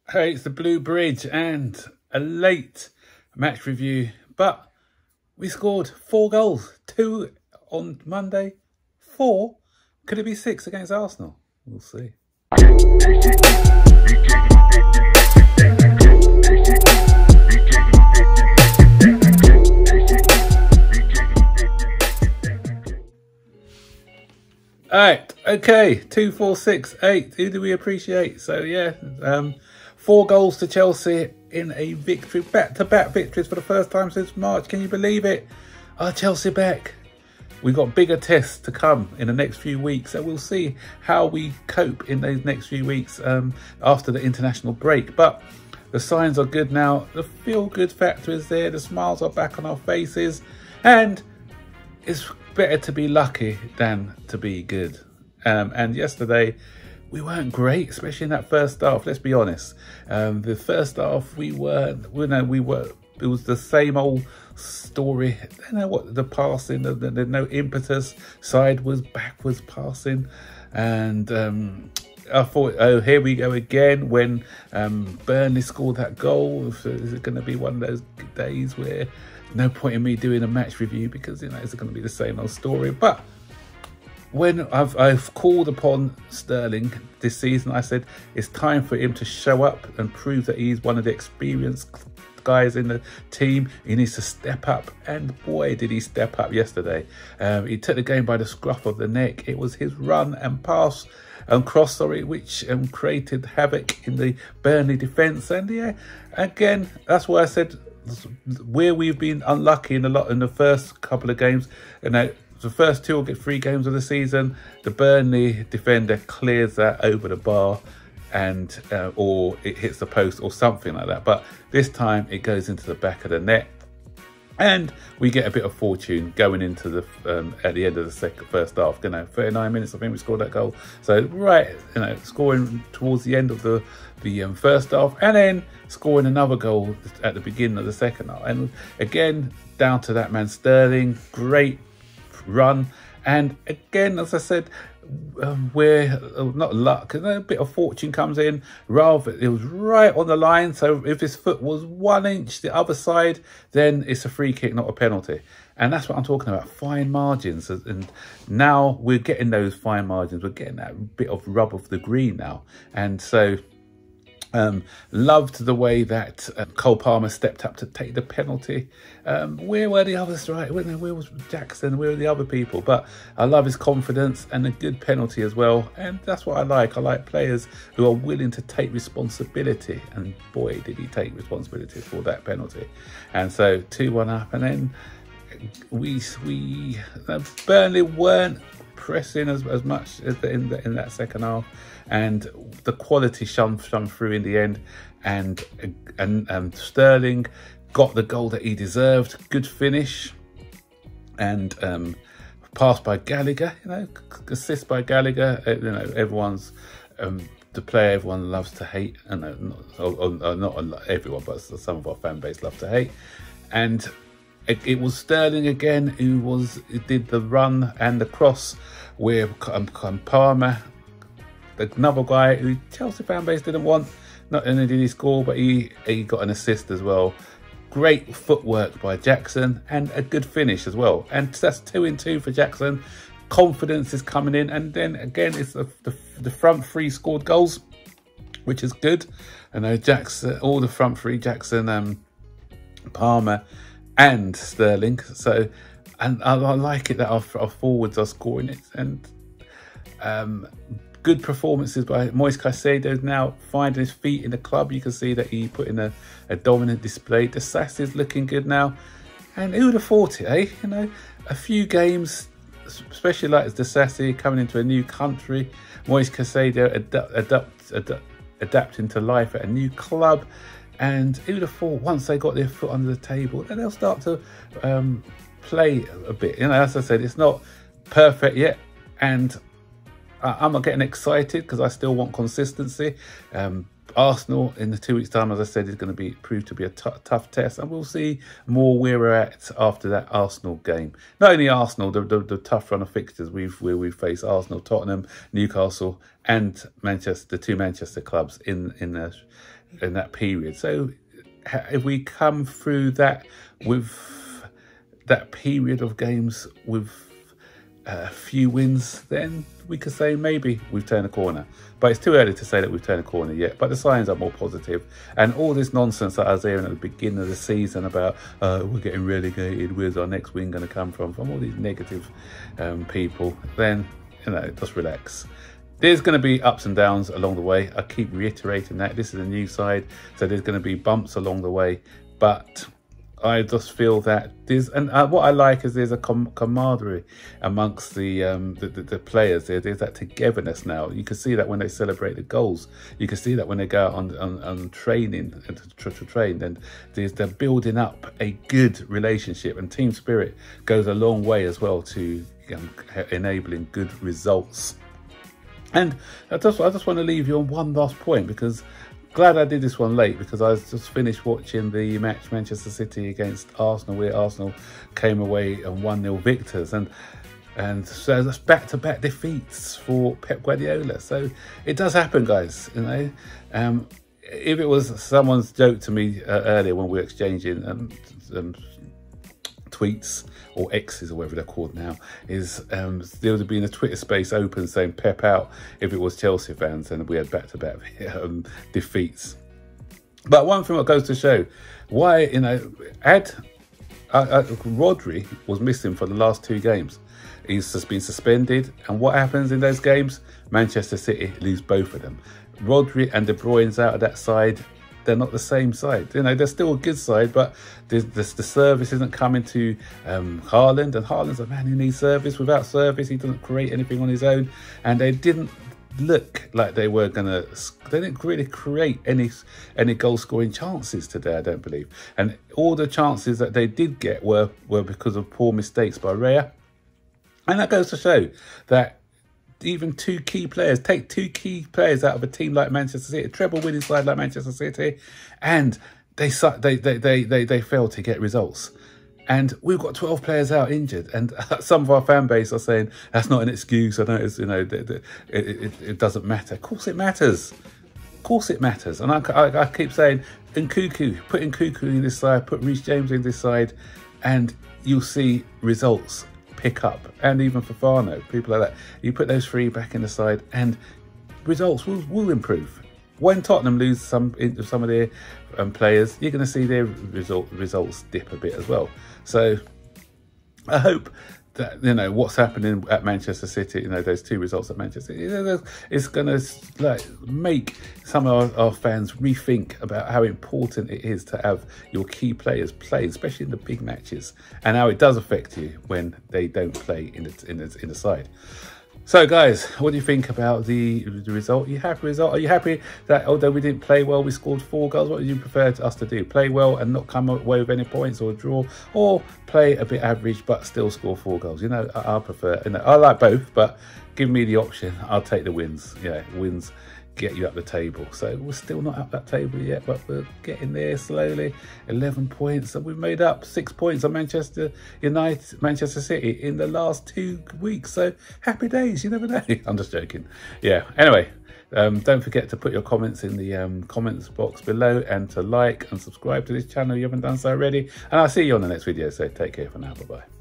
Hey, it's the Blue Bridge and a late match review, but we scored 4 goals. 2 on Monday, 4. Could it be 6 against Arsenal? We'll see. All right, okay, 2, 4, 6, 8. Who do we appreciate? So yeah, 4 goals to Chelsea in a victory, back-to-back victories for the first time since March. Can you believe it? Are Chelsea back? We've got bigger tests to come in the next few weeks, so we'll see how we cope in those next few weeks after the international break. But the signs are good now. The feel-good factor is there. The smiles are back on our faces, and it's better to be lucky than to be good. And yesterday we weren't great, especially in that first half. Let's be honest. The first half it was the same old story. You know what? The passing, there's no impetus. Side was backwards passing, and I thought, oh, here we go again. When Burnley scored that goal, is it going to be one of those days where no point in me doing a match review because it's going to be the same old story? But when I've called upon Sterling this season, I said it's time for him to show up and prove that he's one of the experienced guys in the team. He needs to step up, and boy did he step up yesterday. He took the game by the scruff of the neck. It was his run and pass and cross, which created havoc in the Burnley defence. And yeah, again, that's why I said where we've been unlucky in the first couple of games. The first 2 or 3 games of the season, the Burnley defender clears that over the bar, and or it hits the post or something like that. But this time it goes into the back of the net, and we get a bit of fortune going into the at the end of the first half. 39 minutes, I think we scored that goal. So right, scoring towards the end of the first half, and then scoring another goal at the beginning of the second half. And again, down to that man Sterling, great run. And again, as I said, we're not luck, a bit of fortune comes in. Rather, it was right on the line, so if his foot was 1 inch the other side, then it's a free kick, not a penalty. And that's what I'm talking about, fine margins. And now we're getting those fine margins. We're getting that bit of rub of the green now. And so loved the way that Cole Palmer stepped up to take the penalty. Where were the others, right? Where was Jackson? Where were the other people? But I love his confidence and a good penalty as well. And that's what I like. I like players who are willing to take responsibility. And boy, did he take responsibility for that penalty. And so 2-1 up. And then Burnley weren't pressing as much as in that second half, and the quality shone through in the end, and Sterling got the goal that he deserved. Good finish, and pass by Gallagher, assist by Gallagher. Everyone's the player everyone loves to hate, and not everyone, but some of our fan base love to hate. And it was Sterling again who did the run and the cross where Palmer, another guy who Chelsea fan base didn't want. Not only did he score, but he got an assist as well. Great footwork by Jackson and a good finish as well. And that's 2-2 for Jackson. Confidence is coming in, and then again it's the front 3 scored goals, which is good. I know Jackson, all the front 3, Jackson, Palmer and Sterling. So, and I like it that our forwards are scoring it. And good performances by Moise Caicedo, now finding his feet in the club. You can see that he put in a dominant display. Disasi is looking good now. And who would have thought it, eh? A few games, especially like Disasi coming into a new country, Moise Caicedo adapting to life at a new club. And who'd have thought once they got their foot under the table, then they'll start to play a bit. As I said, it's not perfect yet, and I'm not getting excited because I still want consistency. Arsenal in the 2 weeks' time, as I said, is going to prove to be a tough test, and we'll see more where we're at after that Arsenal game. Not only Arsenal, the tough run of fixtures where we face Arsenal, Tottenham, Newcastle, and Manchester, the 2 Manchester clubs in in that period. So if we come through that with that period of games with a few wins, then we could say maybe we've turned a corner. But it's too early to say that we've turned a corner yet. But the signs are more positive. And all this nonsense that I was hearing at the beginning of the season about we're getting relegated, where's our next win going to come from all these negative people, then, you know, just relax. There's going to be ups and downs along the way. I keep reiterating that. This is a new side, so there's going to be bumps along the way. But I just feel that there's, and what I like is there's a camaraderie amongst the players. There's that togetherness now. You can see that when they celebrate the goals. You can see that when they go out on training and to train. And they're building up a good relationship, and team spirit goes a long way as well to enabling good results. And I just want to leave you on one last point, because glad I did this one late, because I just finished watching the match Manchester City against Arsenal, where Arsenal came away and 1-0 victors, and so that's back-to-back defeats for Pep Guardiola. So it does happen, guys. You know, if it was someone's joke to me earlier when we were exchanging tweets or X's or whatever they're called now, is there would have been a Twitter space open saying Pep out if it was Chelsea fans, and we had back-to-back defeats. But one thing that goes to show why, you know, Rodri was missing for the last 2 games. He's just been suspended, and what happens in those games? Manchester City lose both of them. Rodri and De Bruyne's out of that side. They're not the same side. You know, they're still a good side, but the service isn't coming to Haaland, and Haaland's a man who needs service. Without service, he doesn't create anything on his own, and they didn't look like they were gonna. They didn't really create any goal-scoring chances today, I don't believe. And all the chances that they did get were because of poor mistakes by Raya, and that goes to show that even 2 key players, take 2 key players out of a team like Manchester City, a treble winning side like Manchester City, and they fail to get results. And we've got 12 players out injured, and some of our fan base are saying that's not an excuse. I know it's, you know, it doesn't matter. Of course it matters. Of course it matters. And I keep saying, Nkunku, put Nkunku in this side, put Reece James in this side, and you'll see results pick up. And even Fofana, people like that, you put those 3 back in the side and results will improve. When Tottenham lose some of their players, you're going to see their results dip a bit as well. So I hope that, you know, what's happening at Manchester City, you know, those 2 results at Manchester City, you know, it's going to like make some of our fans rethink about how important it is to have your key players play, especially in the big matches, and how it does affect you when they don't play in the side. So guys, what do you think about the result? Are you happy with the result? Are you happy that although we didn't play well, we scored 4 goals? What would you prefer us to do? Play well and not come away with any points, or draw, or play a bit average but still score 4 goals? You know, I prefer, you know, I like both, but give me the option. I'll take the wins. Yeah, wins get you up the table. So we're still not up that table yet, but we're getting there slowly. 11 points, and we've made up 6 points on Manchester City in the last 2 weeks. So happy days, you never know. I'm just joking. Yeah, anyway, don't forget to put your comments in the comments box below, and to like and subscribe to this channel if you haven't done so already. And I'll see you on the next video, so take care for now. Bye bye.